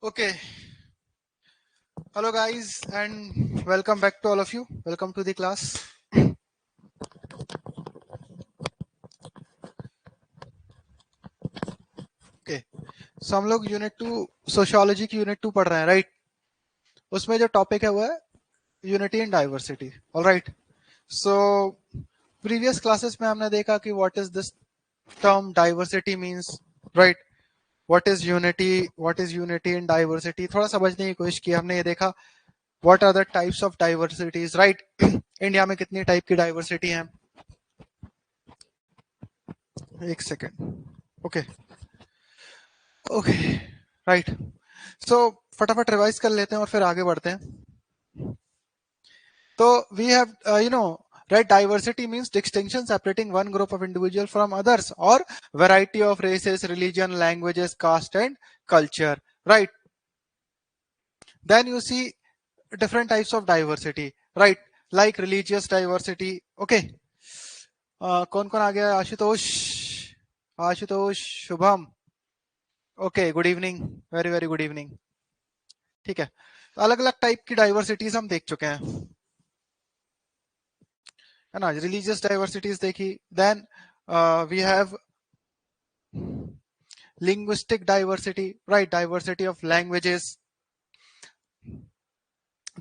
Okay. Hello guys and welcome back to all of you. Welcome to the class. Okay. So हम लोग unit 2 sociology की unit 2 पढ़ रहे हैं right. उसमें जो टॉपिक है वो है unity and diversity. Alright. So previous classes में हमने देखा कि what is this term diversity means right. What is unity and diversity थोड़ा समझने की कोशिश की. हमने ये देखा what are the types of diversities right. India में कितनी टाइप की डाइवर्सिटी है. एक second. Okay okay right. So फटाफट रिवाइज कर लेते हैं और फिर आगे बढ़ते हैं. तो we have right, diversity means distinction separating one group of individual from others or variety of races, religion, languages, caste and culture. Right. Then you see different types of diversity. Right. Like religious diversity. Okay. कौन कौन आ गया. Ashutosh Shubham. Okay good evening. Very very good evening. ठीक है. अलग अलग type की diversities हम देख चुके हैं है ना. रिलीजियस डाइवर्सिटीज देखी. Then we have linguistic diversity, right? Diversity of languages.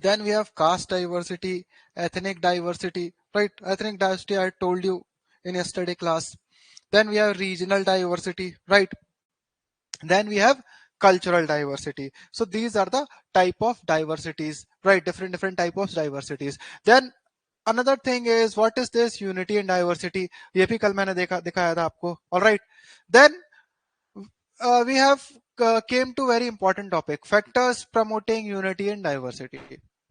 Then we have caste diversity, ethnic diversity, right? Ethnic diversity I told you in yesterday class. Then we have regional diversity, right? Then we have cultural diversity. So these are the type of diversities, right? Different type of diversities. Then another thing is what is this unity and diversity. ये भी कल मैंने दिखाया था आपको. All right. Then we have came to very important topic, factors promoting unity and diversity.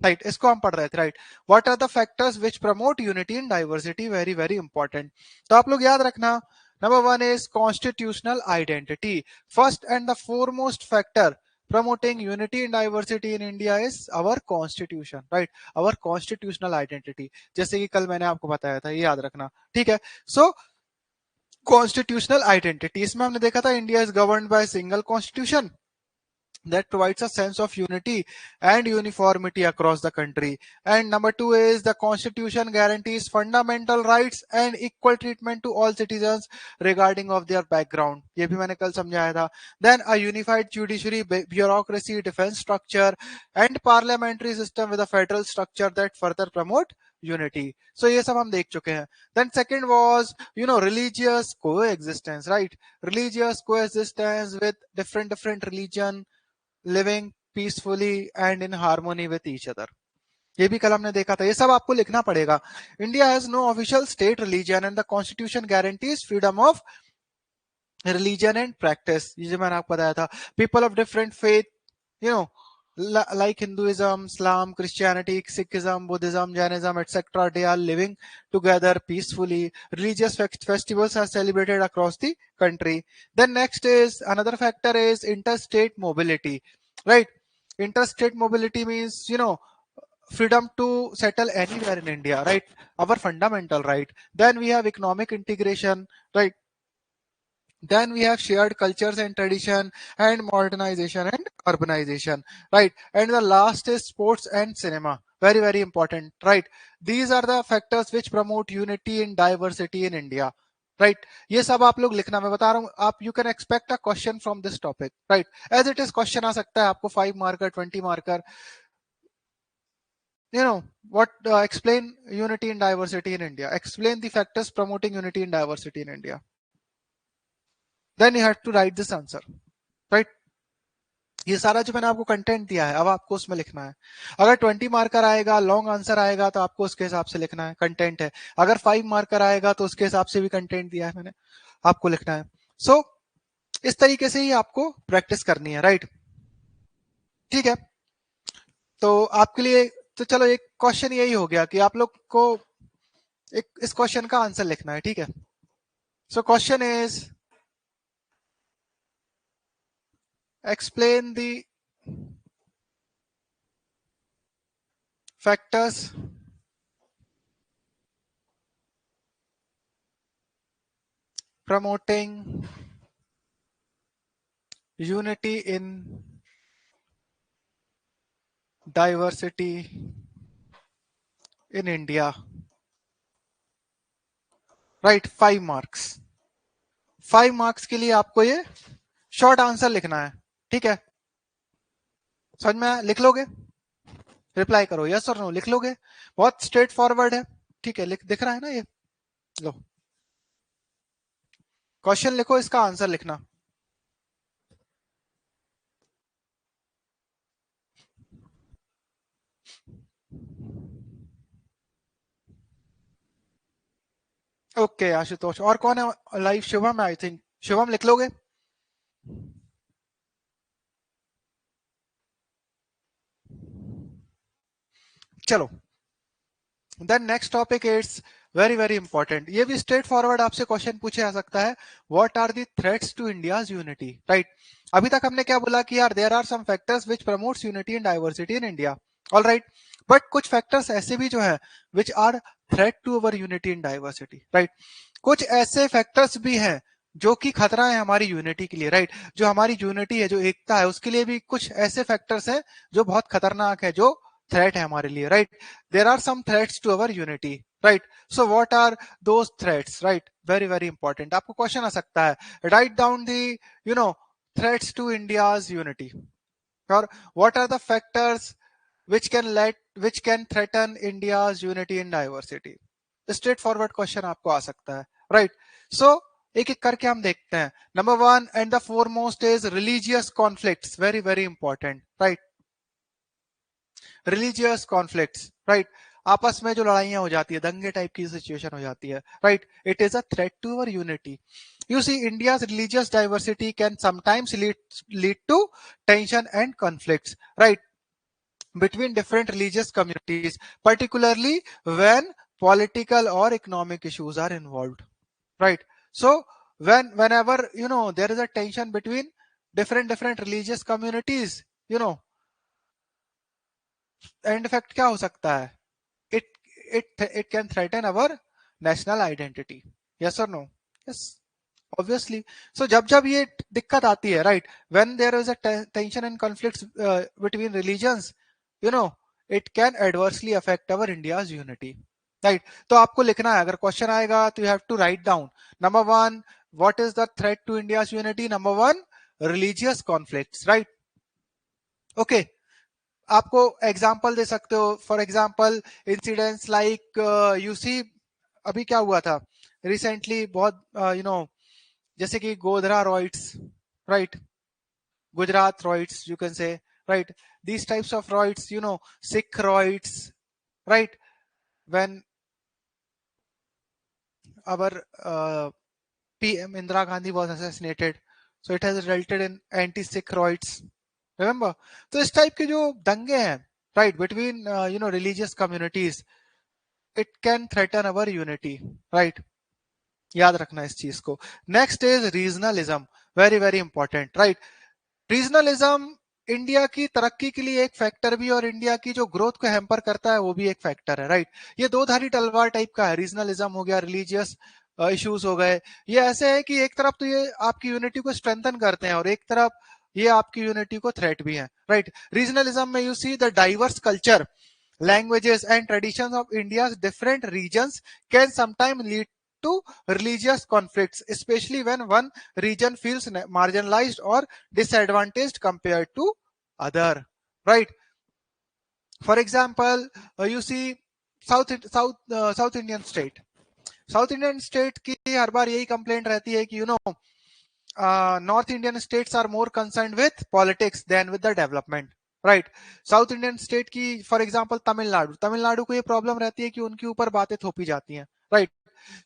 Right, इसको हम पढ़ रहे थे. Right, what are the factors which promote unity and diversity? Very very important. तो आप लोग याद रखना. Number one is constitutional identity. First and the foremost factor promoting unity and diversity in India is our constitution. Right, our constitutional identity. जैसे कि कल मैंने आपको बताया था, ये याद रखना. ठीक है. So कॉन्स्टिट्यूशनल आइडेंटिटी, इसमें हमने देखा था India is governed by single constitution that provides a sense of unity and uniformity across the country. And number two is the constitution guarantees fundamental rights and equal treatment to all citizens regarding of their background. ये भी मैंने कल समझाया था. Then a unified judiciary, bureaucracy, defense structure and parliamentary system with a federal structure that further promote unity. So ये सब हम देख चुके हैं. Then second was religious coexistence, right? Religious coexistence with different religion living peacefully and in harmony with each other. ये भी कल हमने देखा था. ये सब आपको लिखना पड़ेगा. India has no official state religion and the constitution guarantees freedom of religion and practice. ये जो मैंने आपको बताया था. People of different faith, like Hinduism, Islam, Christianity, Sikhism, Buddhism, Jainism, etc. They are living together peacefully. Religious festivals are celebrated across the country. Then next is another factor is interstate mobility, right? Interstate mobility means freedom to settle anywhere in India, right? Our fundamental right. Then we have economic integration, right? Then we have shared cultures and tradition and modernization and urbanization, right? And the last is sports and cinema. Very very important, right? These are the factors which promote unity and diversity in India, right? ये सब आप लोग लिखना, मैं बता रहा हूँ. आप you can expect a question from this topic, right? As it is question आ सकता है आपको 5 marker 20 marker. What explain unity and diversity in India, explain the factors promoting unity and diversity in India. Then you have to write this answer, right? ये सारा जो मैंने आपको content दिया है अब आपको उसमें लिखना है. अगर 20 मार्कर आएगा लॉन्ग आंसर आएगा तो आपको उसके हिसाब से लिखना है, कंटेंट है. अगर 5 मार्कर आएगा तो उसके हिसाब से भी कंटेंट दिया है मैंने, आपको लिखना है. सो इस तरीके से ही आपको प्रैक्टिस करनी है, राइट? ठीक है. तो आपके लिए तो चलो एक क्वेश्चन यही हो गया कि आप लोग को एक इस क्वेश्चन का आंसर लिखना है. ठीक है. So question is explain the factors promoting unity in diversity in India, right, 5 marks. 5 marks के लिए आपको ये शॉर्ट आंसर लिखना है, ठीक है। समझ में, लिख लोगे? रिप्लाई करो यस और नो, लिख लोगे? बहुत स्ट्रेट फॉरवर्ड है, ठीक है। लिख, दिख रहा है ना ये? लो, क्वेश्चन लिखो, इसका आंसर लिखना। ओके आशुतोष, और कौन है live? Shubham, I think Shubham लिख लोगे? चलो, then next topic is very very important. ये भी स्ट्रेट फॉरवर्ड आपसे क्वेश्चन पूछा जा सकता है, what are the threats to India's unity, right. अभी तक हमने क्या बोला कि यार there are some factors which promotes unity and diversity in India, all right. But कुछ फैक्टर्स ऐसे भी जो है which are threat to our unity and diversity, right. कुछ ऐसे फैक्टर्स भी हैं जो कि खतरा है हमारी यूनिटी के लिए, राइट। जो हमारी यूनिटी है, जो एकता है, उसके लिए भी कुछ ऐसे फैक्टर्स हैं जो बहुत खतरनाक है, जो थ्रेट है हमारे लिए, right. There are some threats to our unity, right? So what are those threats, right? Very very important, आपको क्वेश्चन आ सकता है, write down the, you know, threats to India's unity, or what are the factors which can threaten India's unity and diversity? Straight forward question आपको आ सकता है, right. सो एक एक करके हम देखते हैं। Number one and the foremost is religious conflicts, very very important, right. Religious conflicts, right. आपस में जो लड़ाइयां हो जाती है, दंगे टाइप की सिचुएशन हो जाती है, right, it is a threat to our unity. You see, India's religious diversity can sometimes lead to tension and conflicts, right, between different religious communities, particularly when political or economic issues are involved, right. So whenever, you know, there is a tension between different religious communities, you know, and effect क्या हो सकता है? it it can threaten our national identity, yes or no? Yes, obviously. So जब ये दिक्कत आती है, right, when there is a tension and conflicts between religions, you know, it can adversely affect our India's unity, right. तो आपको लिखना है, अगर क्वेश्चन आएगा तो you have to write down, number one, what is the threat to India's unity? Number one, religious conflicts, right. Okay, आपको example दे सकते हो, for example incidents like you see, अभी क्या हुआ था रिसेंटली, बहुत यू नो, जैसे कि Godhra riots, right, Gujarat riots you can say, right, these types of riots, you know, Sikh riots, right, when our PM Indira Gandhi was assassinated, so it has resulted in anti-Sikh riots, remember? तो इस type के जो दंगे हैं, right, between you know, religious communities, it can threaten our unity, right. याद रखना इस चीज को। Next is regionalism, very very important, right. Regionalism India की तरक्की के लिए एक फैक्टर भी, और इंडिया की जो ग्रोथ को हैम्पर करता है वो भी एक फैक्टर है, राइट। ये दो धारी तलवार टाइप का है, रीजनलिज्म हो गया, रिलीजियस इश्यूज हो गए। ये ऐसे है कि एक तरफ तो ये आपकी यूनिटी को स्ट्रेंथन करते हैं और एक तरफ ये आपकी यूनिटी को थ्रेट भी है, राइट। रीजनलिज्म में you see the diverse culture, languages and traditions of India's different regions can sometimes lead to religious conflicts, especially when one region feels marginalized or disadvantaged compared to other, right. For example, you see South Indian state, South Indian state की हर बार यही complaint रहती है कि you know, north Indian states are more concern with politics than with the development, right. South Indian state की for example Tamil Nadu, Tamil Nadu को ये प्रॉब्लम रहती है कि उनके ऊपर बातें थोपी जाती हैं, राइट।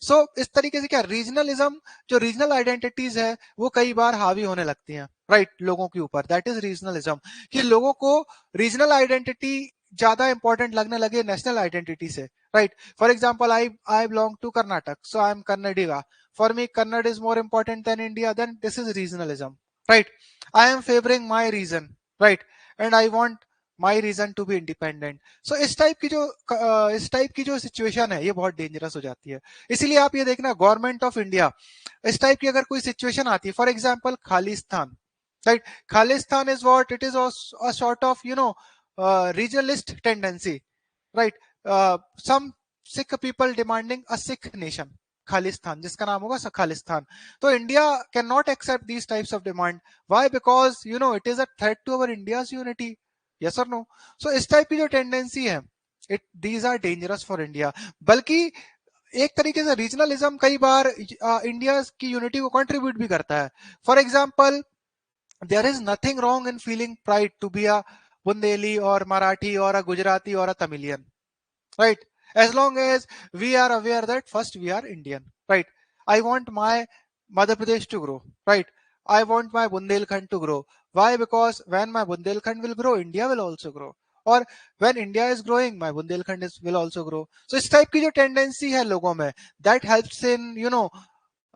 सो इस तरीके से क्या रीजनलिज्म, जो रीजनल आइडेंटिटीज है वो कई बार हावी होने लगती हैं, राइट, लोगों के ऊपर, दैट इज रीजनलिज्म। कि लोगों को रीजनल आइडेंटिटी ज्यादा इंपॉर्टेंट लगने लगे नेशनल आइडेंटिटी से, right. For example, I belong to Karnataka, so I am Kannadiga. For me, Kannada is more important than India. Then this is regionalism, right. I am favoring my region, right, and I want my region to be independent. So इस type की जो situation है ये बहुत dangerous हो जाती है। इसीलिए आप ये देखना, गवर्नमेंट ऑफ इंडिया इस टाइप की अगर कोई सिचुएशन आती है, for example Khalistan, right, Khalistan is what it is, a sort of, you know, regionalist tendency, right? Some Sikh people demanding a Sikh nation, Khalistan, जिसका नाम होगा खालिस्तान. तो India cannot accept these types of demand. Why? Because it is a threat to our India's unity. Yes or no? So इस type की जो tendency है, these are dangerous for India. बल्कि एक तरीके से रीजनलिज्म कई बार इंडिया की यूनिटी को कंट्रीब्यूट भी करता है. For example, there is nothing wrong in feeling pride to be a Bundeli or Marathi or a Gujarati or a Tamilian, right? As long as we are aware that first we are Indian, right? I want my Madhya Pradesh to grow, right? I want my Bundelkhand to grow. Why? Because when my Bundelkhand will grow, India will also grow. और when India is growing, my Bundelkhand will also grow. So इस type की जो tendency है लोगों में, that helps in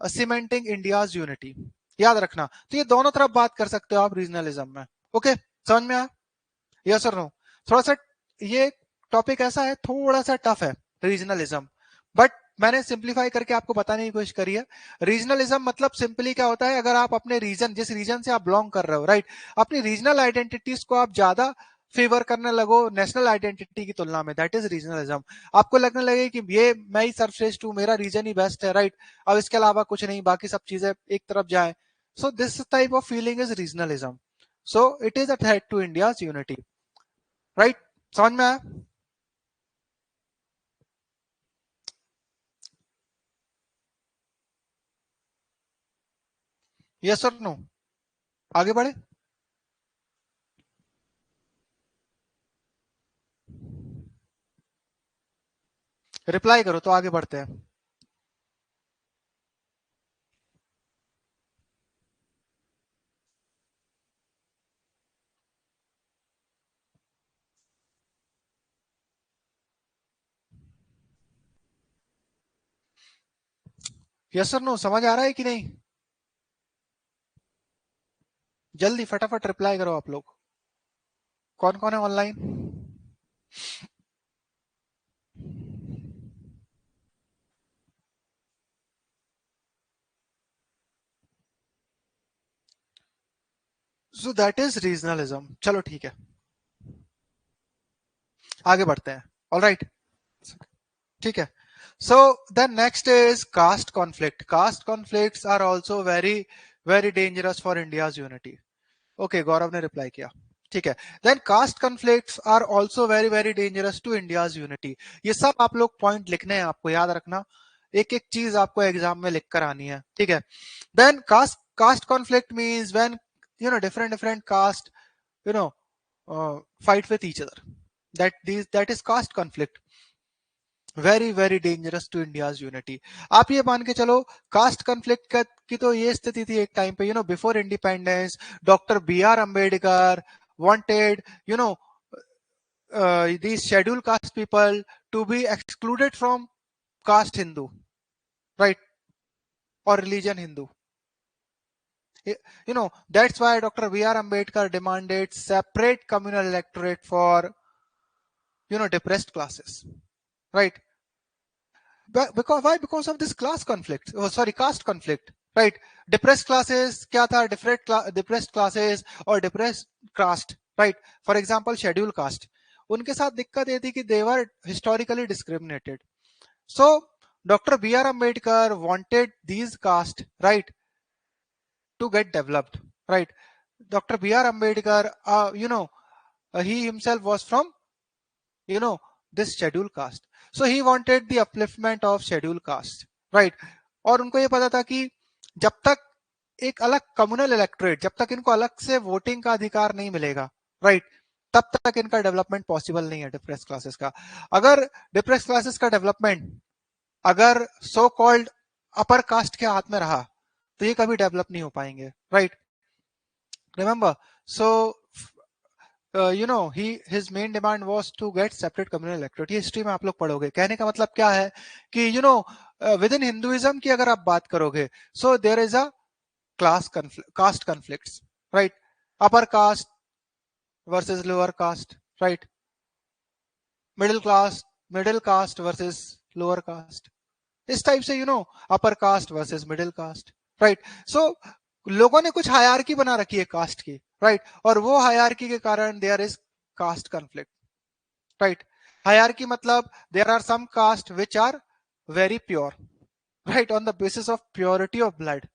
cementing India's unity. याद रखना. तो ये दोनों तरफ बात कर सकते हो आप रीजनलिज्म में. ओके, समझ में आया? यस और नो? थोड़ा सा ये टॉपिक ऐसा है, थोड़ा सा टफ है रीजनलिज्म, बट मैंने सिंप्लीफाई करके आपको बताने की कोशिश करी है. रीजनलिज्म मतलब सिंपली क्या होता है, अगर आप अपने रीजन, जिस रीजन से आप बिलोंग कर रहे हो, राइट, अपनी रीजनल आइडेंटिटीज को आप ज्यादा फेवर करने लगो नेशनल आइडेंटिटी की तुलना में, दैट इज रीजनलिज्म. आपको लगने लगे कि ये मैं ही सर्वश्रेष्ठ हूं, मेरा रीजन ही बेस्ट है, राइट, अब इसके अलावा कुछ नहीं, बाकी सब चीजें एक तरफ जाए. So this type of feeling is regionalism. So it is a threat to India's unity, right? समझ में आया? यस और नो? आगे बढ़े? रिप्लाई करो तो आगे बढ़ते हैं. यस और नो? समझ आ रहा है कि नहीं? जल्दी फटाफट रिप्लाई करो आप लोग. कौन कौन है online? So that is regionalism. चलो ठीक है, आगे बढ़ते हैं. ऑलराइट, ठीक है. So the next is caste conflict. Caste conflicts are also very very dangerous for India's unity. Okay, Gaurav ने रिप्लाई किया. ठीक है. Then caste conflicts are also very very dangerous to India's unity. ये सब आप लोग पॉइंट लिखने हैं, आपको याद रखना. एक एक चीज आपको एग्जाम में लिख कर आनी है, ठीक है. Then caste conflict means when different different caste you know fight with each other. That is caste conflict. Very very dangerous to India's unity. आप ये मान के चलो, कास्ट कॉन्फ्लिक्ट की तो ये स्थिति थी एक टाइम पे, before independence, doctor B R Ambedkar wanted these scheduled caste people to be excluded from caste Hindu, right, or religion Hindu. That's why Dr. B R Ambedkar demanded separate communal electorate for depressed classes, right? Because why? Because of this class conflict. Oh, sorry, caste conflict, right? Depressed classes क्या था? Depressed classes और depressed caste, right? For example, scheduled caste. उनके साथ दिक्कत ये थी कि they were historically discriminated. So Dr. B R Ambedkar wanted these caste, right, to get developed, right? Dr. B R Ambedkar, he himself was from this scheduled caste. So he wanted the upliftment of scheduled caste, right? और उनको ये पता था कि जब तक एक अलग कम्युनल इलेक्टोरेट, जब तक इनको अलग से वोटिंग का अधिकार नहीं मिलेगा, राइट, तब तक इनका डेवलपमेंट पॉसिबल नहीं है डिप्रेस क्लासेस का. अगर डिप्रेस क्लासेस का डेवलपमेंट अगर सो कॉल्ड अपर कास्ट के हाथ में रहा तो ये कभी डेवलप नहीं हो पाएंगे, right? Remember, so his main demand was to get separate communal electorate. ये हिस्ट्री में आप लोग पढ़ोगे. कहने का मतलब क्या है कि विद इन हिंदुइज्म की अगर आप बात करोगे, so there is a caste conflicts, right? Upper caste versus lower caste, right? Middle caste versus lower caste. इस टाइप से upper caste versus middle caste, right? So लोगों ने कुछ हायरार्की बना रखी है कास्ट की, राइट? और वो हायरार्की के कारण there is caste conflict, right? Hierarchy matlab there are some caste which are very pure, right, on the basis of purity of blood.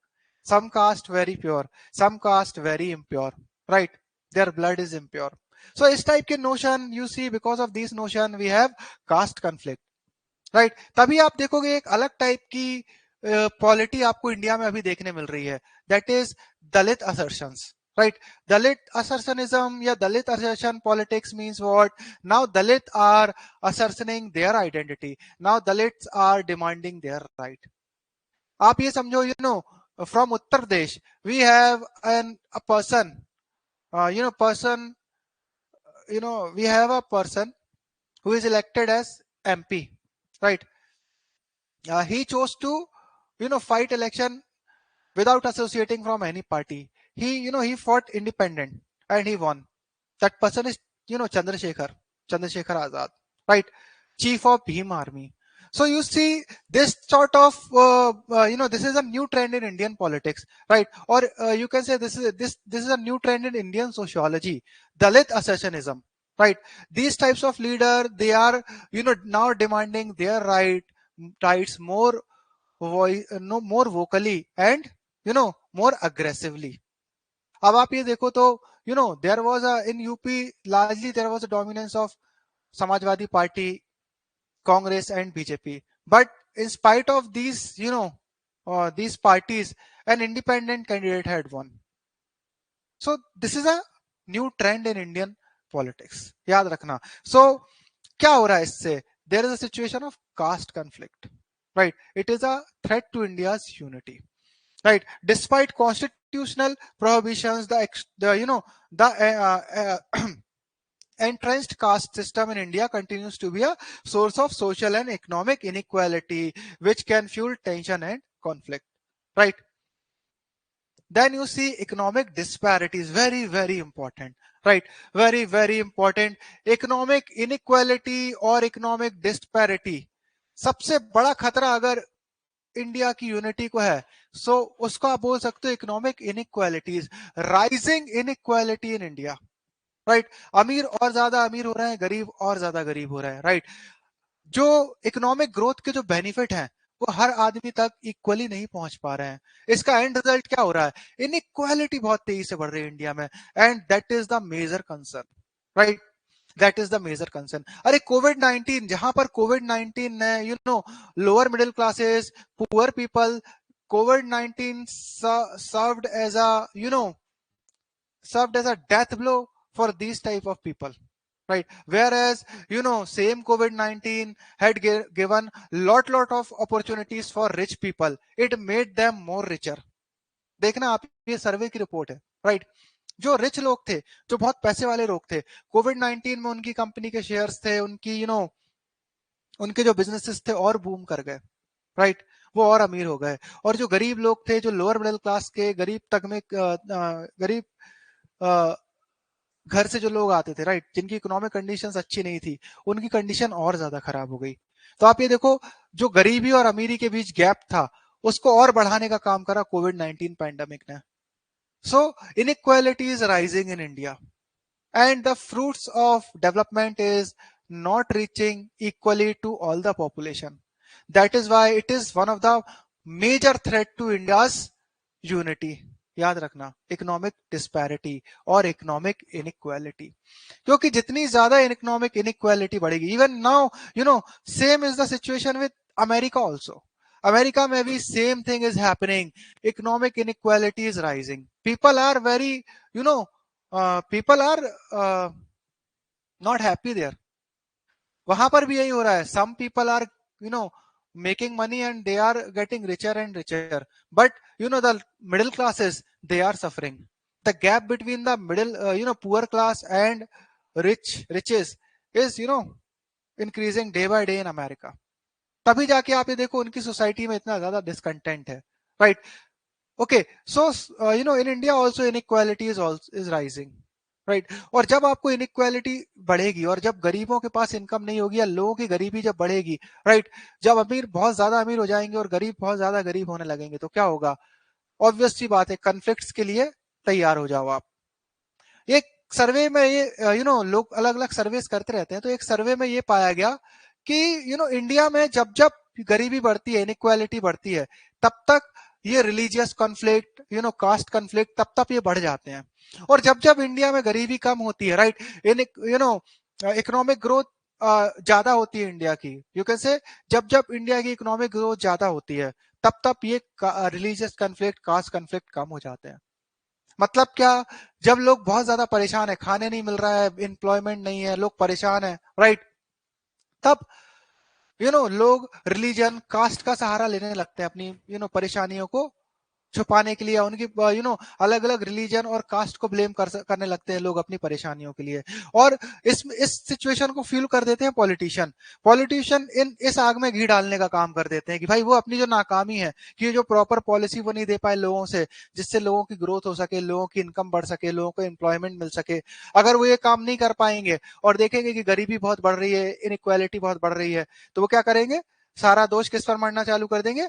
Some caste very pure, some caste very impure, right? Their blood is impure. So इस type के notion you see, because of this notion we have caste conflict, right? तभी आप देखोगे एक अलग type की polity आपको India में अभी देखने मिल रही है, that is Dalit assertions, right? Dalit assertionism, yeah, Dalit assertion politics means what? Now Dalit are assertioning their identity. Now Dalits are demanding their right. आप ये समझो, from Uttar Pradesh, we have a person, we have a person who is elected as MP, right? He chose to, fight election without associating from any party. He fought independent and he won. That person is, Chandrasekhar Azad, right? Chief of Bhim Army. So you see this sort of, this is a new trend in Indian politics, right? Or you can say this is a new trend in Indian sociology, Dalit assertionism, right? These types of leader, they are, now demanding their rights more, more vocally and, more aggressively. अब आप ये देखो तो, there was in UP largely there was a dominance of Samajwadi Party, Congress and BJP. But in spite of these, these parties, an independent candidate had won. So this is a new trend in Indian politics. याद रखना. So क्या हो रहा है इससे? There is a situation of caste conflict, right? It is a threat to India's unity, right? Despite constitutional prohibitions, entrenched caste system in India continues to be a source of social and economic inequality, which can fuel tension and conflict, right? Then you see economic disparities, very, very important, right? Very, very important. Economic inequality or economic disparity. सबसे बड़ा खतरा अगर India की unity को है, सो उसको आप बोल सकते हो economic inequalities, rising inequality in India, right? अमीर और ज्यादा अमीर हो रहे हैं, गरीब और ज्यादा गरीब हो रहे हैं, राइट? जो इकोनॉमिक ग्रोथ के जो बेनिफिट हैं वो हर आदमी तक इक्वली नहीं पहुंच पा रहे हैं. इसका एंड रिजल्ट क्या हो रहा है? इनइक्वालिटी बहुत तेजी से बढ़ रही है इंडिया में, and that is the major concern, right? That is the major concern. अरे कोविड-19, जहां पर कोविड-19 ने, lower middle classes, poor people, कोविड-19 served as a, served as a death blow for these type of people, right? Whereas, same COVID-19 had given lot of opportunities for rich people. It made them more richer. देखना आप, ये सर्वे की report है, right? जो rich लोग थे, जो बहुत पैसे वाले लोग थे, कोविड-19 में उनकी कंपनी के शेयर्स थे, उनकी, उनके जो बिजनेसेस थे और बूम कर गए, राइट? वो और अमीर हो गए. और जो गरीब लोग थे, जो लोअर मिडिल क्लास के, गरीब तक में, गरीब घर से जो लोग आते थे, राइट, जिनकी इकोनॉमिक कंडीशंस अच्छी नहीं थी, उनकी कंडीशन और ज्यादा खराब हो गई. तो आप ये देखो, जो गरीबी और अमीरी के बीच गैप था, उसको और बढ़ाने का काम करा कोविड-19 पैंडेमिक ने. So inequality is rising in India, and the fruits of development is not reaching equally to all the population. That is why it is one of the major threat to India's unity. याद रखना, economic disparity और economic inequality, क्योंकि जितनी ज्यादा economic inequality बढ़ेगी, even now, same is the situation with America also. America में भी same thing is happening. Economic inequality is rising. People are very, people are not happy there. वहां पर भी यही हो रहा है. Some people are, making money and they are getting richer and richer, but the middle classes, they are suffering. The gap between the middle, poor class and riches is, increasing day by day in America. तभी जाके आप ये देखो उनकी society में इतना ज्यादा discontent है, right? Okay, so in India also inequality is rising, right? और जब आपको इनइक्वालिटी बढ़ेगी और जब गरीबों के पास इनकम नहीं होगी, या लोगों की गरीबी जब बढ़ेगी, राइट, जब अमीर बहुत ज्यादा अमीर हो जाएंगे और गरीब बहुत ज्यादा गरीब होने लगेंगे, तो क्या होगा? ऑब्वियस सी बात है, कॉन्फ्लिक्ट्स के लिए तैयार हो जाओ आप. एक सर्वे में ये लोग अलग अलग सर्वेस करते रहते हैं, तो एक सर्वे में ये पाया गया कि इंडिया में जब जब गरीबी बढ़ती है, इनइक्वालिटी बढ़ती है, तब तक ये रिलीजियस कॉन्फ्लिक्ट, कास्ट कॉन्फ्लिक्ट, तब तब ये बढ़ जाते हैं। और जब जब इंडिया में गरीबी कम होती है, राइट, इन इकोनॉमिक ग्रोथ ज्यादा होती है इंडिया की, यू कैन से, जब जब इंडिया की इकोनॉमिक ग्रोथ ज्यादा होती है, तब तब ये रिलीजियस कॉन्फ्लिक्ट, कास्ट कॉन्फ्लिक्ट कम हो जाते हैं। मतलब क्या, जब लोग बहुत ज्यादा परेशान है, खाने नहीं मिल रहा है, एम्प्लॉयमेंट नहीं है, लोग परेशान है, राइट, तब लोग रिलीजन, कास्ट का सहारा लेने लगते हैं अपनी परेशानियों को छुपाने के लिए। उनकी अलग अलग रिलीजन और कास्ट को ब्लेम करने लगते हैं लोग अपनी परेशानियों के लिए। और इस सिचुएशन को फील कर देते हैं पॉलिटिशियन। पॉलिटिशियन इस आग में घी डालने का काम कर देते हैं कि भाई वो अपनी जो नाकामी है, कि जो प्रॉपर पॉलिसी वो नहीं दे पाए लोगों से, जिससे लोगों की ग्रोथ हो सके, लोगों की इनकम बढ़ सके, लोगों को एम्प्लॉयमेंट मिल सके, अगर वो ये काम नहीं कर पाएंगे और देखेंगे कि गरीबी बहुत बढ़ रही है, इनइक्वालिटी बहुत बढ़ रही है, तो वो क्या करेंगे, सारा दोष किस पर मढ़ना चालू कर देंगे,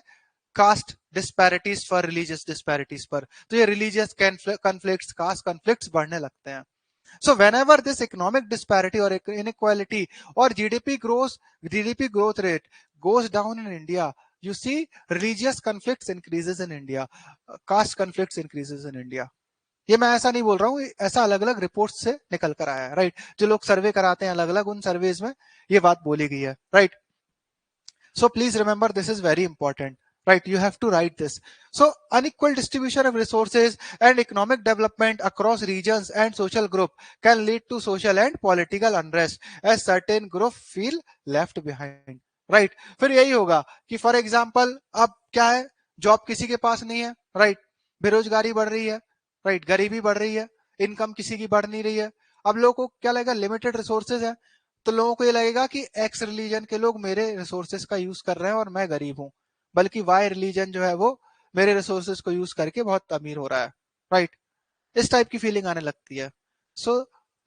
कास्ट डिस्पैरिटीज पर, रिलीजियस डिस्पैरिटीज पर। तो ये रिलीजियस कॉन्फ्लिक्ट्स, कास्ट कॉन्फ्लिक्ट्स बढ़ने लगते हैं। So whenever this economic disparity or inequality or GDP growth rate goes down in India, you see religious conflicts increases in India, caste conflicts increases in India. ये मैं ऐसा नहीं बोल रहा हूँ, ऐसा अलग अलग रिपोर्ट्स से निकल कर आया है, राइट। जो लोग सर्वे कराते हैं अलग अलग, उन सर्वेज में ये बात बोली गई है, right. So please remember, this is very important, right? You have to write this. So unequal distribution of resources and economic development across regions and social group can lead to social and political unrest as certain group feel left behind, right? फिर यही होगा कि for example अब क्या है, job किसी के पास नहीं है, राइट, बेरोजगारी बढ़ रही है, राइट, गरीबी बढ़ रही है, इनकम किसी की बढ़ नहीं रही है। अब लोगों को क्या लगेगा, लिमिटेड रिसोर्सेज है, तो लोगों को ये लगेगा कि एक्स रिलीजन के लोग मेरे रिसोर्सेज का यूज कर रहे हैं और मैं गरीब हूं, बल्कि वाई रिलीजन जो है वो मेरे रिसोर्सेज को यूज करके बहुत अमीर हो रहा है, राइट। इस टाइप की फीलिंग आने लगती है। सो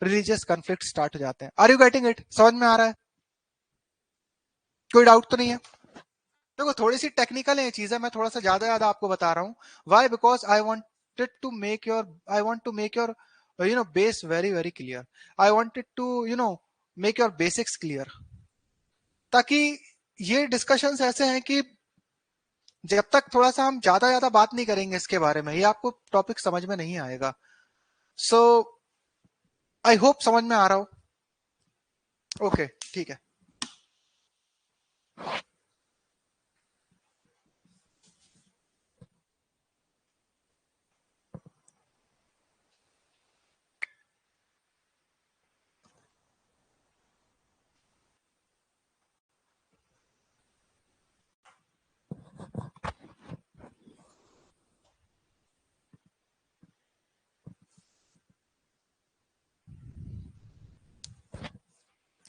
रिलीजियस कॉन्फ्लिक्ट स्टार्ट हो जाते हैं। Are you getting it? समझ में आ रहा है? कोई डाउट तो नहीं है? देखो थोड़ी सी टेक्निकल है चीज है, मैं थोड़ा सा ज्यादा ज्यादा आपको बता रहा हूँ। Why? Because I want to make your base very very clear. I wanted to make your basics clear, ताकि ये डिस्कशंस ऐसे हैं कि जब तक थोड़ा सा हम ज्यादा ज्यादा बात नहीं करेंगे इसके बारे में, ये आपको टॉपिक समझ में नहीं आएगा। सो आई होप समझ में आ रहा हो। ओके, ठीक है।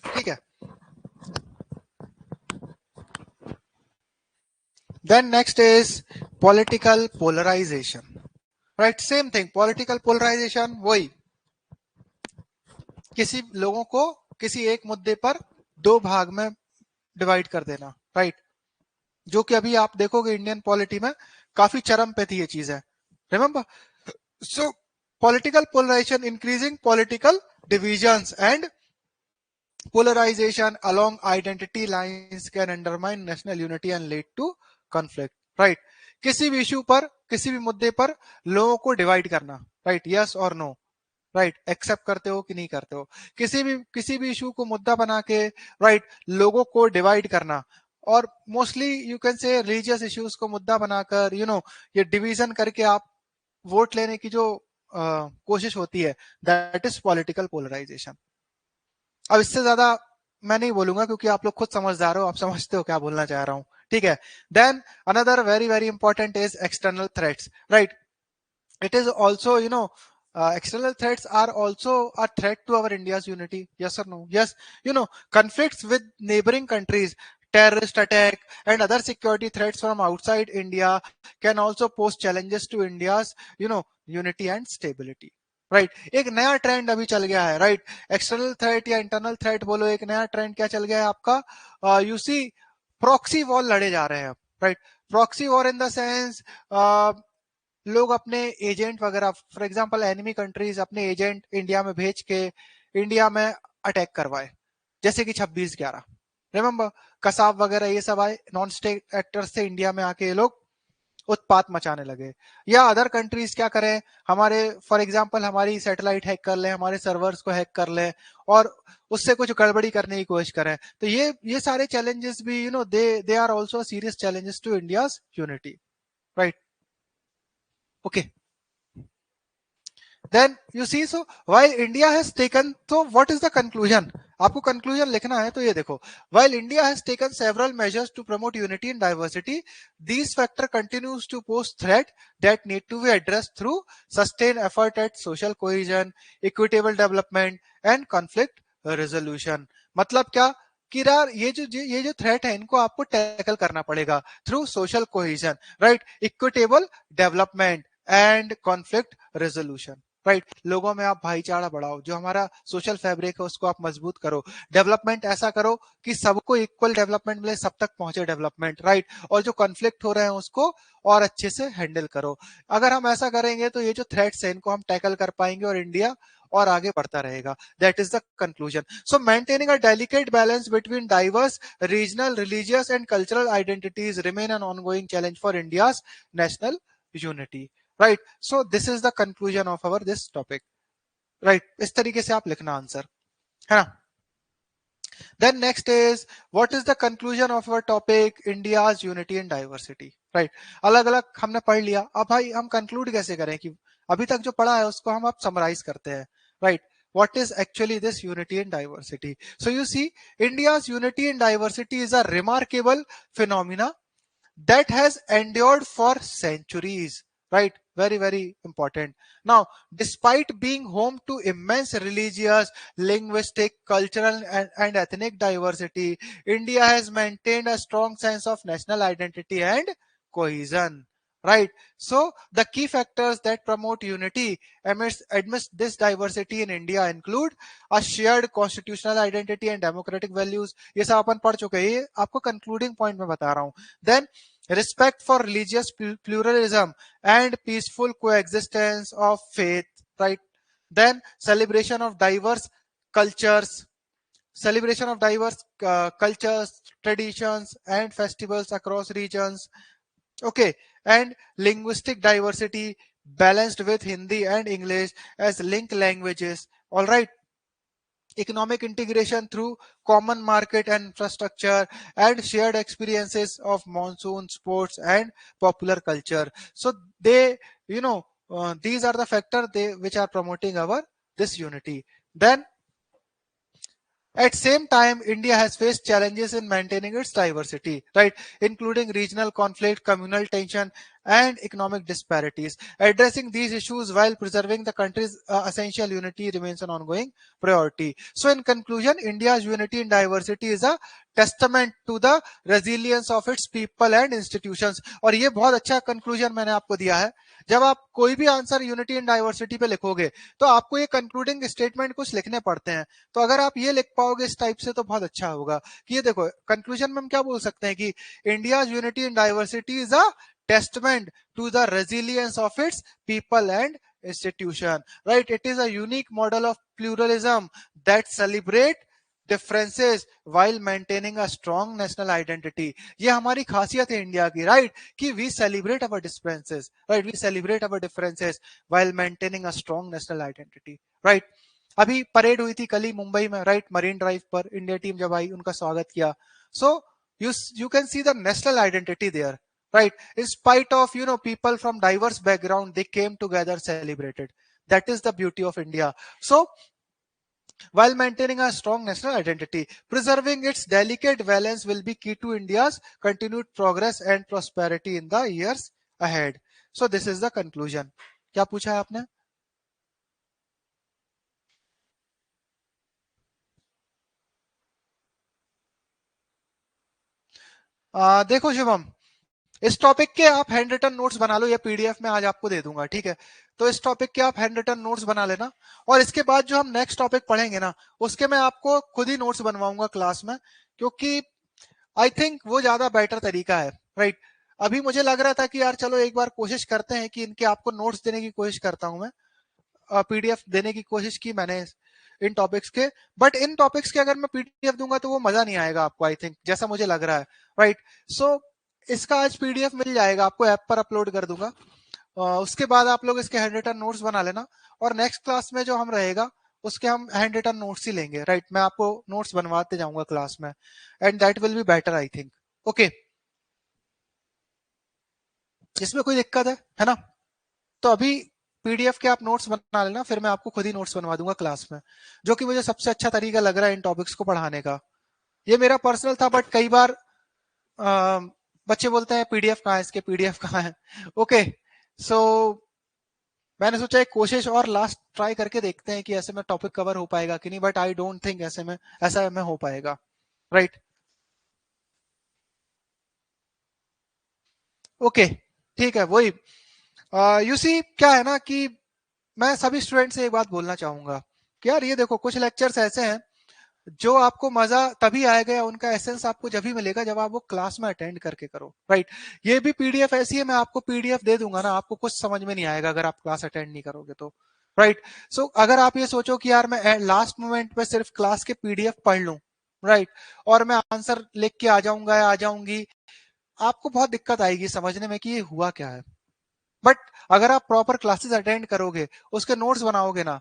ठीक है, then next is political polarization, right, same thing, political polarization, वही किसी लोगों को किसी एक मुद्दे पर दो भाग में डिवाइड कर देना, राइट, जो कि अभी आप देखोगे इंडियन पॉलिटी में काफी चरम पे थी ये चीज है, remember. So political polarization, increasing political divisions and polarization along identity lines can undermine national unity and lead to conflict, right? किसी भी इशू पर, किसी भी मुद्दे पर लोगों को डिवाइड करना, राइट, यस और नो, राइट, एक्सेप्ट करते हो कि नहीं करते हो, किसी भी इशू को मुद्दा बना के, राइट, लोगों को डिवाइड करना। और मोस्टली यू कैन से रिलीजियस इश्यूज को मुद्दा बनाकर ये डिवीजन करके आप वोट लेने की जो कोशिश होती है, दैट इज पॉलिटिकल पोलराइजेशन। अब इससे ज्यादा मैं नहीं बोलूंगा क्योंकि आप लोग खुद समझदार हो, आप समझते हो क्या बोलना चाह रहा हूं, ठीक है। Then another very very important is external threats, right. It is also, external threats are also a threat to our India's unity. Yes or no? Yes. Conflicts with neighboring countries, terrorist attack, and other security threats from outside India can also pose challenges to India's, unity and stability. Right, एक नया trend अभी चल गया है, right, external threat या internal threat बोलो, एक नया ट्रेंड क्या चल गया है आपका, यू सी प्रॉक्सी वॉर लड़े जा रहे हैं, right. Proxy war in the sense, लोग अपने एजेंट वगैरह, फॉर एग्जांपल एनिमी कंट्रीज अपने एजेंट इंडिया में भेज के इंडिया में अटैक करवाए, जैसे कि 26/11, रिमेंबर, कसाब वगैरह ये सब आए, नॉन स्टेट एक्टर्स से इंडिया में आके ये लोग उत्पात मचाने लगे। या अदर कंट्रीज क्या करें, हमारे फॉर एग्जांपल हमारी सैटेलाइट हैक कर लें, हमारे सर्वर्स को हैक कर लें और उससे कुछ गड़बड़ी करने की कोशिश करें। तो ये सारे चैलेंजेस भी they are also serious challenges to India's unity, right? Okay, then you see, so while India has taken, so what is the conclusion? आपको कंक्लूजन लिखना है तो ये देखो, while India has taken several measures to promote unity and diversity, these factor continues to pose threat that need to be addressed through sustained effort at social cohesion, equitable development and conflict resolution. मतलब क्या कि यार ये जो threat है इनको आपको tackle करना पड़ेगा through social cohesion, right, equitable development and conflict resolution, right. लोगों में आप भाईचारा बढ़ाओ, जो हमारा सोशल फैब्रिक है उसको आप मजबूत करो, डेवलपमेंट ऐसा करो कि सबको इक्वल डेवलपमेंट मिले, सब तक पहुंचे डेवलपमेंट, राइट, और जो कॉन्फ्लिक्ट हो रहे हैं उसको और अच्छे से हैंडल करो। अगर हम ऐसा करेंगे तो ये जो थ्रेट्स है इनको हम टैकल कर पाएंगे और इंडिया और आगे बढ़ता रहेगा। That is the conclusion. So maintaining a delicate balance between diverse regional, religious and cultural identities remain an ongoing challenge for India's national unity, right. So this is the conclusion of our this topic, right. इस तरीके से आप लिखना answer, है ना। Then next is, what is the conclusion of our topic India's unity and diversity, right? अलग अलग हमने पढ़ लिया, अब भाई हम कंक्लूड कैसे करें कि अभी तक जो पढ़ा है उसको हम अब समराइज करते हैं, right? What is actually this unity and diversity? So you see, India's unity and diversity is a remarkable phenomena that has endured for centuries, right? Very, very important. Now, despite being home to immense religious, linguistic, cultural and ethnic diversity, India has maintained a strong sense of national identity and cohesion, right? So the key factors that promote unity amidst this diversity in India include a shared constitutional identity and democratic values. ये सब अपन पढ़ चुके हैं, ये आपको concluding point में बता रहा हूँ. Then respect for religious pluralism and peaceful coexistence of faith, right? Then celebration of diverse cultures, traditions and festivals across regions, okay, and linguistic diversity balanced with Hindi and English as link languages, all right. Economic integration through common market and infrastructure and shared experiences of monsoon sports and popular culture. So they, these are the factors which are promoting our this unity. Then at same time, India has faced challenges in maintaining its diversity, right, including regional conflict, communal tension, and economic disparities. Addressing these issues while preserving the country's essential unity remains an ongoing priority. So in conclusion, India's unity and diversity is a testament to the resilience of its people and institutions. और ये बहुत अच्छा conclusion मैंने आपको दिया है। जब आप कोई भी आंसर यूनिटी एंड डाइवर्सिटी पे लिखोगे तो आपको ये कंक्लूडिंग स्टेटमेंट कुछ लिखने पड़ते हैं, तो अगर आप ये लिख पाओगे इस टाइप से तो बहुत अच्छा होगा कि ये देखो कंक्लूजन में हम क्या बोल सकते हैं कि India unity and diversity is a testament to the resilience of its people and institution, right? It is a unique model of pluralism that celebrate differences while maintaining a strong national identity. ये हमारी खासियत है India की, right, कि we celebrate our differences, right? We celebrate our differences while maintaining a strong national identity, right? अभी parade हुई थी कल ही मुंबई में, राइट, मरीन ड्राइव पर इंडिया टीम जब आई उनका स्वागत किया. सो you can see the national identity there, right? In spite of people from diverse background, they came together, celebrated. That is the beauty of India. So while maintaining a strong national identity, preserving its delicate balance will be key to India's continued progress and prosperity in the years ahead. So this is the conclusion. क्या पूछा है आपने? देखो शिवम, इस topic के आप hand written notes बना लो, या पीडीएफ में आज आपको दे दूंगा, ठीक है? तो इस टॉपिक के आप हैंड रिटन नोट्स बना लेना, और इसके बाद जो हम नेक्स्ट टॉपिक पढ़ेंगे ना उसके मैं आपको खुद ही नोट्स बनवाऊंगा क्लास में, क्योंकि आई थिंक वो ज्यादा बेटर तरीका है, राइट? अभी मुझे लग रहा था कि यार चलो एक बार कोशिश करते हैं कि इनके आपको नोट्स देने की कोशिश करता हूं मैं, पीडीएफ देने की कोशिश की मैंने इन टॉपिक्स के, बट इन टॉपिक्स के अगर मैं पीडीएफ दूंगा तो वो मजा नहीं आएगा आपको, आई थिंक, जैसा मुझे लग रहा है, राइट। सो इसका आज पीडीएफ मिल जाएगा आपको, ऐप पर अपलोड कर दूंगा। उसके बाद आप लोग इसके हैंड रिटन नोट्स बना लेना, और नेक्स्ट क्लास में जो हम रहेगा उसके हम हैंड रिटन नोट्स ही लेंगे, राइट। मैं आपको नोट्स बनवाते जाऊंगा क्लास में, and that will be better I think. Okay, इसमें कोई दिक्कत है ना? तो अभी पीडीएफ के आप नोट्स बना लेना, फिर मैं आपको खुद ही नोट्स बनवा दूंगा क्लास में, जो कि मुझे सबसे अच्छा तरीका लग रहा है इन टॉपिक्स को पढ़ाने का। ये मेरा पर्सनल था, बट कई बार अ, बच्चे बोलते हैं पीडीएफ कहाँ है इसके, पीडीएफ कहाँ है। ओके, सो मैंने सोचा एक कोशिश और लास्ट ट्राई करके देखते हैं कि ऐसे में टॉपिक कवर हो पाएगा कि नहीं, बट आई डोंट थिंक ऐसा में हो पाएगा, राइट। ओके, ठीक है। वही यू सी क्या है ना कि मैं सभी स्टूडेंट से एक बात बोलना चाहूंगा कि यार ये देखो, कुछ लेक्चर्स ऐसे हैं जो आपको मजा तभी आएगा या उनका एसेंस आपको जब भी मिलेगा जब आप वो क्लास में अटेंड करके करो, राइट। ये भी पीडीएफ ऐसी है, मैं आपको पीडीएफ दे दूंगा ना, आपको कुछ समझ में नहीं आएगा अगर आप क्लास अटेंड नहीं करोगे तो, राइट। सो अगर आप ये सोचो कि यार मैं लास्ट मोमेंट पे सिर्फ क्लास के पीडीएफ पढ़ लूं, राइट, और मैं आंसर लिख के आ जाऊंगा या आ जाऊंगी, आपको बहुत दिक्कत आएगी समझने में कि ये हुआ क्या है। बट अगर आप प्रॉपर क्लासेस अटेंड करोगे, उसके नोट्स बनाओगे ना,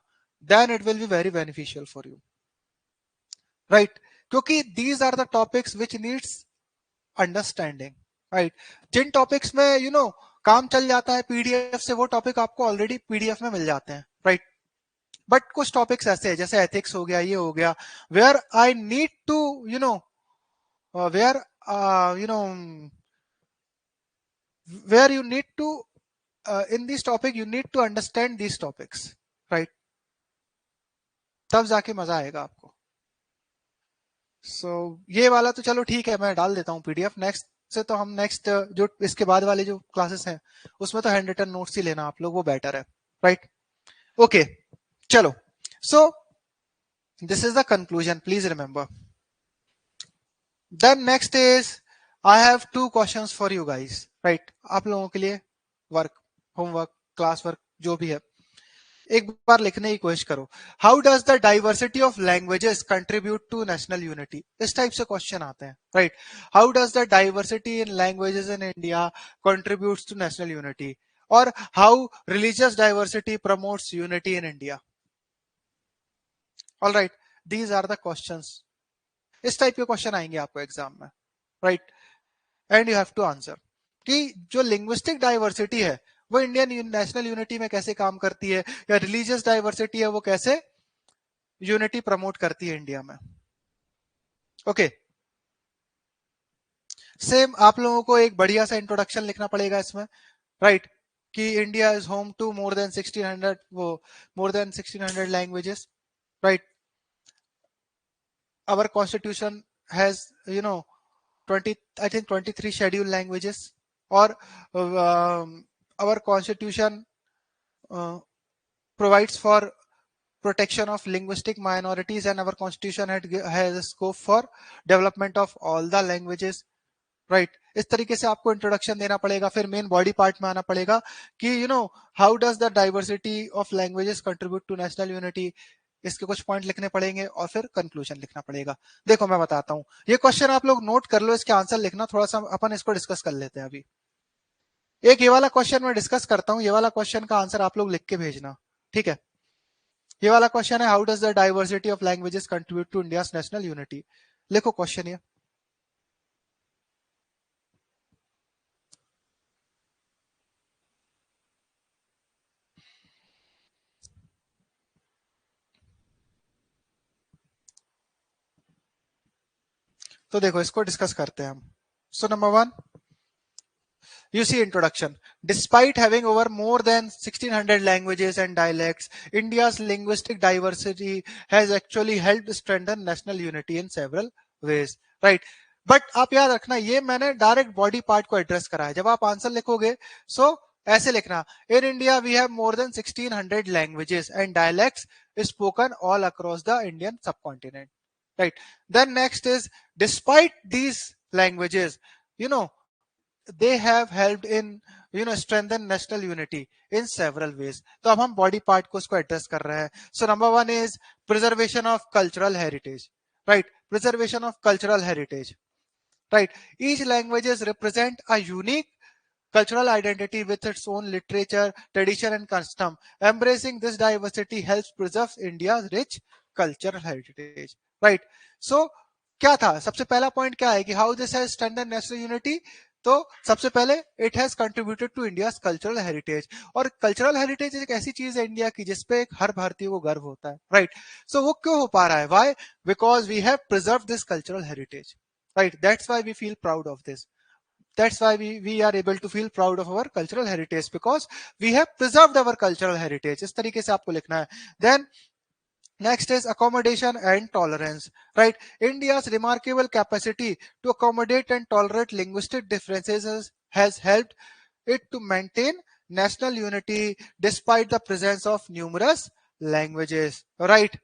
then it will be very beneficial for you, right. क्योंकि these are the topics which needs understanding, right. जिन टॉपिक्स में काम चल जाता है पीडीएफ से, वो टॉपिक आपको ऑलरेडी पीडीएफ में मिल जाते हैं, राइट। बट कुछ टॉपिक्स ऐसे हैं जैसे एथिक्स हो गया, ये हो गया, where I need to where you know where you need to in this topic you need to understand these topics, right, तब जाके मजा आएगा आपको। ये वाला तो चलो ठीक है, मैं डाल देता हूँ पीडीएफ। नेक्स्ट से तो हम नेक्स्ट जो इसके बाद वाले जो क्लासेस हैं उसमें तो हैंड रिटन नोट्स ही लेना आप लोग, वो बेटर है, राइट। ओके, चलो। So this is the conclusion, please remember. Then next is I have two questions for you guys, right. आप लोगों के लिए वर्क, होमवर्क, क्लास वर्क, जो भी है, एक बार लिखने की कोशिश करो। How does the diversity of languages contribute to national unity? इस टाइप से क्वेश्चन आते हैं, right. How does the diversity in languages in India contributes to national unity, और how religious diversity promotes unity in India. All right, these are the questions. इस type के question आएंगे आपको exam में, right, and you have to answer कि जो linguistic diversity है वो इंडियन नेशनल यूनिटी में कैसे काम करती है, या रिलीजियस डाइवर्सिटी है वो कैसे यूनिटी प्रमोट करती है इंडिया में। ओके, सेम आप लोगों को एक बढ़िया सा इंट्रोडक्शन लिखना पड़ेगा इसमें, राइट, कि India is home to more than 1600 languages, right. Our constitution has 20, I think 23 scheduled languages, or our constitution provides for protection of linguistic minorities, and our constitution has a scope for development of all the languages, right. इस तरीके से आपको introduction देना पड़ेगा, फिर main body part में आना पड़ेगा कि how does the diversity of languages contribute to national unity, इसके कुछ पॉइंट लिखने पड़ेंगे और फिर कंक्लूजन लिखना पड़ेगा। देखो मैं बताता हूँ, ये क्वेश्चन आप लोग नोट कर लो, इसके आंसर लिखना, थोड़ा सा अपन इसको डिस्कस कर लेते हैं अभी। एक ये वाला क्वेश्चन मैं डिस्कस करता हूँ, ये वाला क्वेश्चन का आंसर आप लोग लिख के भेजना, ठीक है। ये वाला क्वेश्चन है, how does the diversity of languages contribute to India national unity. लिखो क्वेश्चन ये। तो देखो इसको डिस्कस करते हैं हम। So number 1, you see introduction. Despite having over more than 1600 languages and dialects, India's linguistic diversity has actually helped strengthen national unity in several ways, right? But आप याद रखना, ये मैंने डायरेक्ट बॉडी पार्ट को address करा है। जब आप आंसर लिखोगे सो ऐसे लिखना, in India we have more than 1600 languages and dialects spoken all across the Indian subcontinent, right. Then next is, despite these languages, you know they have helped in strengthen national unity in several ways. तो अब हम body part को उसको address कर रहे हैं. So number one is preservation of cultural heritage, right? Preservation of cultural heritage, right? Each languages represent a unique cultural identity with its own literature, tradition, and custom. Embracing this diversity helps preserve India's rich cultural heritage. Right? So, क्या था सबसे पहला point क्या है कि how this has strengthened national unity. तो सबसे पहले it has contributed to India cultural heritage. और कल्चरल हेरिटेज एक ऐसी चीज है इंडिया की जिसपे हर भारतीय को गर्व होता है. राइट? सो वो क्यों हो पा रहा है? Why? Because we have preserve this cultural heritage. Right? That's why we feel proud of this. That's why we are able to feel proud of our cultural heritage, because we have preserved our cultural heritage. इस तरीके से आपको लिखना है. Then next is accommodation and tolerance, right? India's remarkable capacity to accommodate and tolerate linguistic differences has helped it to maintain national unity despite the presence of numerous languages, right?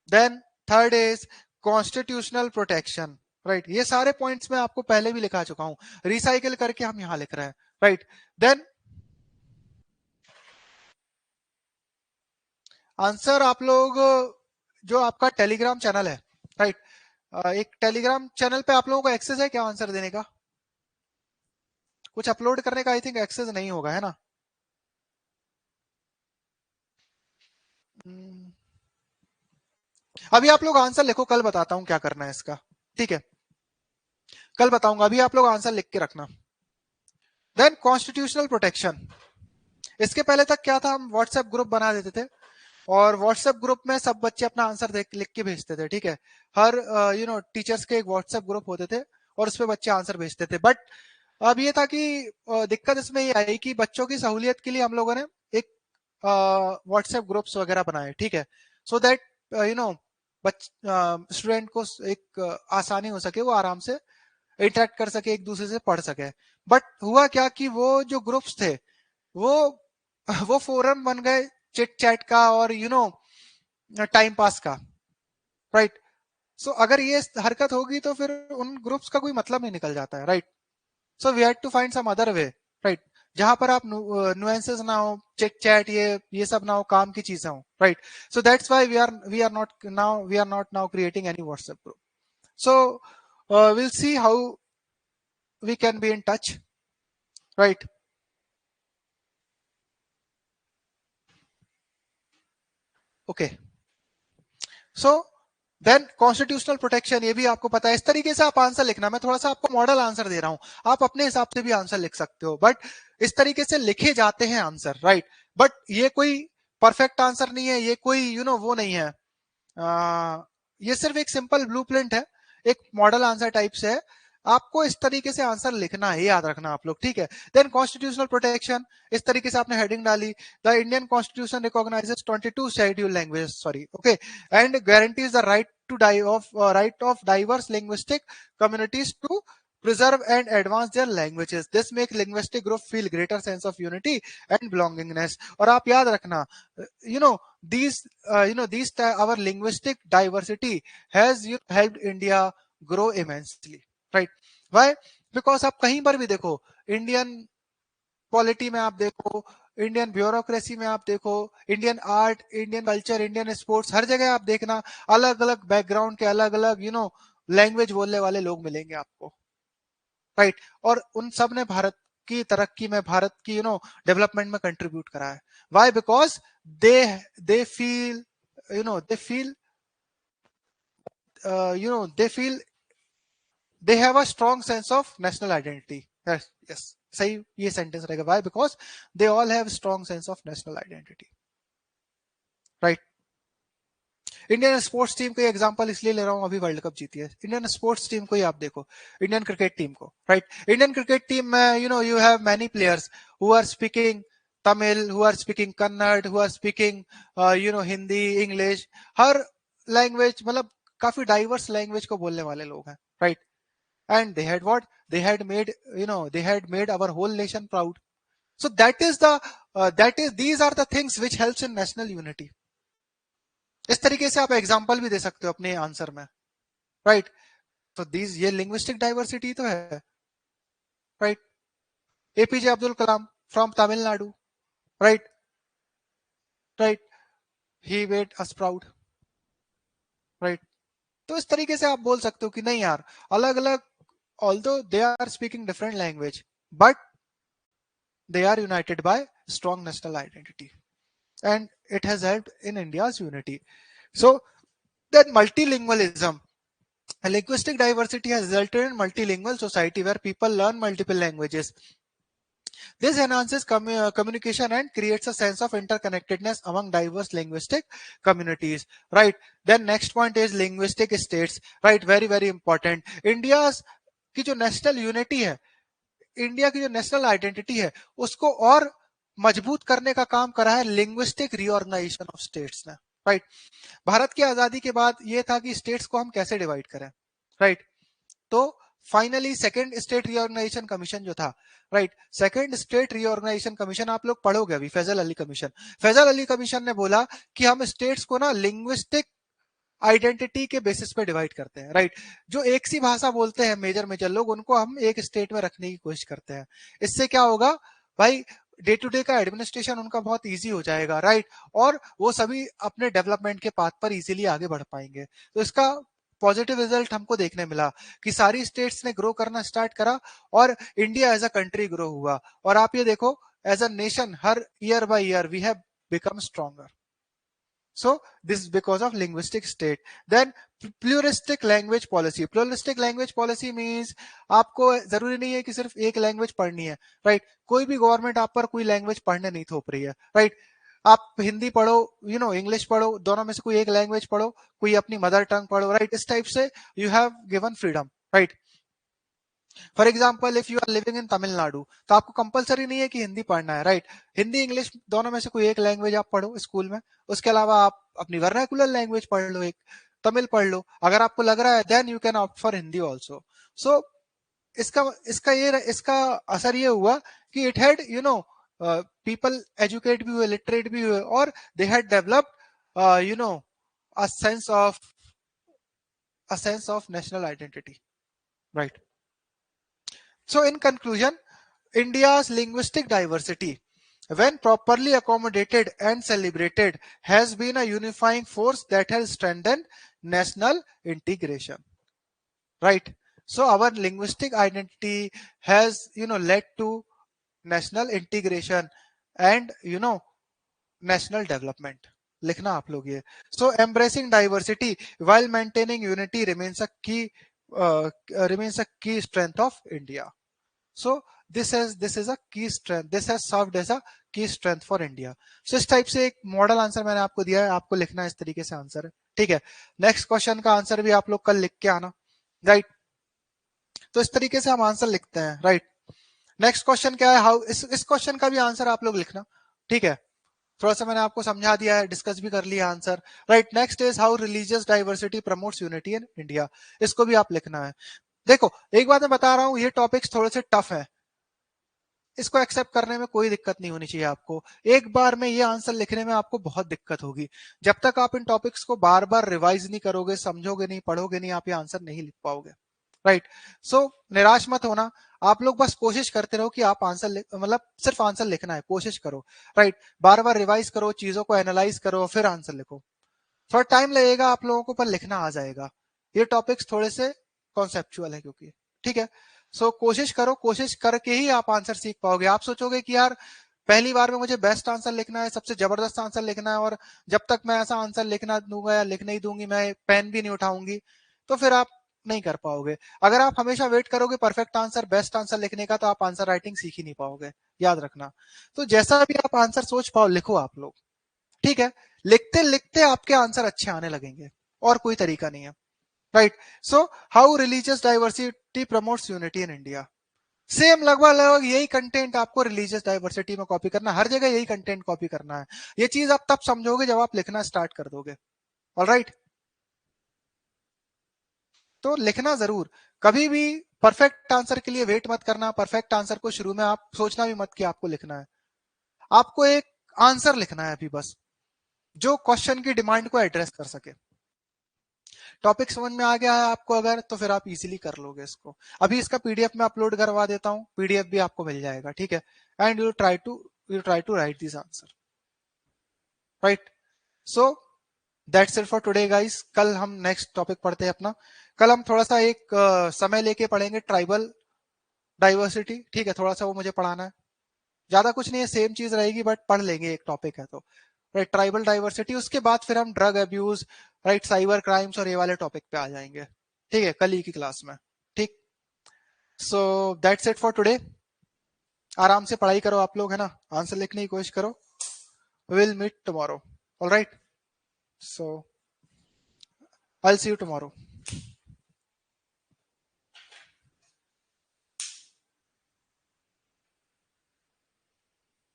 Then third is constitutional protection, right? ये सारे points मैं आपको पहले भी लिखा चुका हूं, recycle करके हम यहां लिख रहे हैं. राइट? देन आंसर आप लोग जो आपका टेलीग्राम चैनल है, राइट? एक टेलीग्राम चैनल पे आप लोगों को एक्सेस है क्या आंसर देने का? कुछ अपलोड करने का आई थिंक एक्सेस नहीं होगा, है ना? अभी आप लोग आंसर लिखो, कल बताता हूं क्या करना है इसका. ठीक है, कल बताऊंगा. अभी आप लोग आंसर लिख के रखना. Then constitutional protection. इसके पहले तक क्या था, हम व्हाट्सएप ग्रुप बना देते थे और व्हाट्सएप ग्रुप में सब बच्चे अपना आंसर लिख के भेजते थे. ठीक है, हर टीचर्स के एक व्हाट्सएप ग्रुप होते थे और उसपे बच्चे आंसर भेजते थे. बट अब ये था कि दिक्कत इसमें ये आई कि बच्चों की सहूलियत के लिए हम लोगों ने एक व्हाट्सएप ग्रुप्स वगैरह बनाए. ठीक है, सो दैट स्टूडेंट को एक आसानी हो सके, वो आराम से इंटरेक्ट कर सके, एक दूसरे से पढ़ सके. बट हुआ क्या कि वो जो ग्रुप्स थे वो फोरम बन गए चिट चैट का और टाइम पास का. राइट? सो अगर ये हरकत होगी तो फिर उन ग्रुप्स का कोई मतलब नहीं निकल जाता है. Right? So we had to find some other way. Right? जहां पर आप नुएंसेस ना हो, चिट चैट ये सब ना हो, काम की चीजें हो. Right? So that's why we are not now creating any WhatsApp group. So we'll see how we can be in touch. Right? Okay. So then constitutional protection, ये भी आपको पता है. इस तरीके से आप आंसर लिखना. मैं थोड़ा सा आपको मॉडल आंसर दे रहा हूं, आप अपने हिसाब से भी आंसर लिख सकते हो, बट इस तरीके से लिखे जाते हैं आंसर. राइट? बट ये कोई परफेक्ट आंसर नहीं है, ये कोई वो नहीं है. ये सिर्फ एक सिंपल ब्लूप्रिंट है, एक मॉडल आंसर टाइप से है. आपको इस तरीके से आंसर लिखना है, याद रखना आप लोग. ठीक है? देन कॉन्स्टिट्यूशनल प्रोटेक्शन, इस तरीके से आपने हेडिंग डाली. The Indian constitution recognizes 22 schedule language, sorry, okay, and guarantees the right of diverse linguistic communities to preserve and advance their languages. This make linguistic group feel greater sense of unity and belongingness. और आप याद रखना, these our linguistic diversity has helped India grow immensely. Right? Why? Because आप कहीं पर भी देखो, Indian polity में आप देखो, इंडियन ब्यूरोक्रेसी में आप देखो, Indian art, Indian culture, Indian sports, हर जगह आप देखना अलग अलग बैकग्राउंड के अलग अलग लैंग्वेज बोलने वाले लोग मिलेंगे आपको. राइट? और उन सब ने भारत की तरक्की में, भारत की डेवलपमेंट में कंट्रीब्यूट करा है. Why? Because they feel they feel they feel they have a strong sense of national identity. Yes, सही ये सेंटेंस रहेगा. Why? Because they all have strong sense of national identity. Right? Indian sports team को example इसलिए ले रहा हूं, अभी world cup जीती है. इंडियन स्पोर्ट्स टीम को ही आप देखो, इंडियन क्रिकेट टीम को. राइट? इंडियन क्रिकेट टीम में you have many players who are speaking Tamil, who are speaking Kannada, who are speaking Hindi, English, हर लैंग्वेज, मतलब काफी डाइवर्स लैंग्वेज को बोलने वाले लोग हैं. Right? And they had what? They had made, they had made our whole nation proud. So these are the things which helps in national unity. इस तरीके से आप एग्जांपल भी दे सकते हो अपने आंसर में. राइट? तो ये लिंग्विस्टिक डाइवर्सिटी तो है. Right? APJ Abdul Kalam from Tamil Nadu, right? Right. He made us proud, right? तो इस तरीके से आप बोल सकते हो कि नहीं यार, अलग अलग, although they are speaking different language, but they are united by strong national identity, and it has helped in India's unity. So then multilingualism, linguistic diversity has resulted in multilingual society where people learn multiple languages. This enhances communication and creates a sense of interconnectedness among diverse linguistic communities, right? Then next point is linguistic states, right? Very very important. India's की जो national unity है, India की जो national identity है, उसको और मजबूत करने का काम करा है लिंग्विस्टिक रीऑर्गेनाइजेशन ऑफ स्टेट्स ने, राइट? भारत की आजादी के बाद ये था कि स्टेट्स को हम कैसे डिवाइड करें, राइट? तो finally second state reorganization commission जो था, right, second state reorganization commission आप लोग पढ़ोगे अभी, फैजल अली कमीशन, फैजल अली कमीशन ने बोला कि हम स्टेट्स को ना लिंग्विस्टिक आइडेंटिटी के बेसिस पे डिवाइड करते हैं, राइट? जो एक सी भाषा बोलते हैं मेजर मेजर लोग, उनको हम एक स्टेट में रखने की कोशिश करते हैं। इससे क्या होगा भाई, डे टू डे का एडमिनिस्ट्रेशन उनका बहुत इजी हो जाएगा, राइट? और वो सभी अपने डेवलपमेंट के पाथ पर इजीली आगे बढ़ पाएंगे। तो इसका पॉजिटिव रिजल्ट हमको देखने मिला कि सारी स्टेट्स ने ग्रो करना स्टार्ट करा और India as a country grow हुआ। और आप ये देखो, एज अ नेशन हर year by year we have become stronger. So this is because of linguistic state. Then pluralistic language policy. Pluralistic language policy means आपको जरूरी नहीं है कि सिर्फ एक लैंग्वेज पढ़नी है, राइट? कोई भी गवर्नमेंट आप पर कोई लैंग्वेज पढ़ने नहीं थोप रही है, राइट? आप हिंदी पढ़ो, यू नो, इंग्लिश पढ़ो, दोनों में से कोई एक लैंग्वेज पढ़ो, कोई अपनी मदर टंग पढ़ो, राइट? इस टाइप से you have given freedom, right? For example if you are living in Tamil Nadu, तो आपको कंपलसरी नहीं है कि हिंदी पढ़ना है, राइट? हिंदी इंग्लिश दोनों में से कोई एक लैंग्वेज आप पढ़ो स्कूल में, उसके अलावा आप अपनी वर्नाकुलर लैंग्वेज पढ़ लो, एक तमिल पढ़ लो, अगर आपको लग रहा है then you can opt for Hindi also. So इसका इसका असर ये हुआ कि it had, you know, people educate भी हुए, लिटरेट भी हुए, और they had developed, you know, a sense of national identity, right? So in conclusion, India's linguistic diversity, when properly accommodated and celebrated, has been a unifying force that has strengthened national integration, right? So our linguistic identity has, you know, led to national integration and, you know, national development. लिखना आप लोग ये. So embracing diversity while maintaining unity remains a key strength of India. So this is a key strength. This has served as a key strength for India. So इस type से एक model answer मैंने आपको दिया है, आपको लिखना है इस तरीके से आंसर है, ठीक है? नेक्स्ट क्वेश्चन का आंसर भी आप लोग कल लिख के आना, राइट? तो इस तरीके से हम आंसर लिखते हैं, राइट? नेक्स्ट क्वेश्चन क्या है, हाउ, इस क्वेश्चन का भी आंसर आप लोग लिखना, ठीक है? थोड़ा सा मैंने आपको समझा दिया है, डिस्कस भी कर लिया answer, right? Next is how religious diversity promotes unity in India, इसको भी आप लिखना है। देखो एक बात मैं बता रहा हूं, ये टॉपिक्स थोड़े से टफ है, इसको एक्सेप्ट करने में कोई दिक्कत नहीं होनी चाहिए आपको। एक बार में ये आंसर लिखने में आपको बहुत दिक्कत होगी, जब तक आप इन टॉपिक्स को बार बार रिवाइज नहीं करोगे, समझोगे नहीं, पढ़ोगे नहीं, आप ये आंसर नहीं लिख पाओगे, राइट? सो निराश मत होना, आप लोग बस कोशिश करते रहो कि आप आंसर मतलब सिर्फ आंसर लिखना है, कोशिश करो, राइट? बार बार रिवाइज करो, चीजों को एनालाइज करो, फिर आंसर लिखो। थोड़ा टाइम लगेगा आप लोगों को, पर लिखना आ जाएगा। ये टॉपिक्स थोड़े से कॉन्सेप्चुअल है क्योंकि, ठीक है? सो कोशिश करो, कोशिश करके ही आप आंसर सीख पाओगे। आप सोचोगे कि यार पहली बार में मुझे बेस्ट आंसर लिखना है, सबसे जबरदस्त आंसर लिखना है, और जब तक मैं ऐसा आंसर लिखना दूंगा या लिख नहीं दूंगी, मैं पेन भी नहीं उठाऊंगी, तो फिर आप नहीं कर पाओगे। अगर आप हमेशा वेट करोगे परफेक्ट आंसर, बेस्ट आंसर लिखने का, तो आप आंसर राइटिंग सीख ही नहीं पाओगे, याद रखना। तो जैसा भी आप आंसर सोच पाओ लिखो आप लोग, ठीक है? लिखते लिखते आपके आंसर अच्छे आने लगेंगे, और कोई तरीका नहीं है, right? So how religious diversity promotes unity in India, same लगभग लगभग यही कंटेंट आपको रिलीजियस डाइवर्सिटी में कॉपी करना, हर जगह यही कंटेंट कॉपी करना है। ये चीज आप तब समझोगे जब आप लिखना स्टार्ट कर दोगे, ऑलराइट? तो लिखना जरूर, कभी भी परफेक्ट आंसर के लिए वेट मत करना। परफेक्ट आंसर को शुरू में आप सोचना भी मत कि आपको लिखना है, आपको एक आंसर लिखना है अभी बस, जो क्वेश्चन की डिमांड को एड्रेस कर सके, टॉपिक समझ में आ गया है आपको अगर, तो फिर आप इजीली कर लोगे इसको। अभी इसका पीडीएफ में अपलोड करवा देता हूँ, पीडीएफ भी आपको मिल जाएगा, ठीक है। And you try to write this answer, right. So that's it for today guys. कल हम नेक्स्ट टॉपिक पढ़ते हैं अपना। कल हम थोड़ा सा एक समय लेके पढ़ेंगे ट्राइबल डाइवर्सिटी, ठीक है। थोड़ा सा वो मुझे पढ़ाना है, ज्यादा कुछ नहीं है, सेम चीज रहेगी बट पढ़ लेंगे, एक टॉपिक है तो, राइट। ट्राइबल डाइवर्सिटी, उसके बाद फिर हम drug abuse, right, cyber crimes और ये वाले टॉपिक पे आ जाएंगे, ठीक है, कल ही की क्लास में, ठीक। सो दैट्स इट फॉर टुडे। आराम से पढ़ाई करो आप लोग, है ना, आंसर लिखने की कोशिश करो। Will meet tomorrow, alright. So I will see you tomorrow.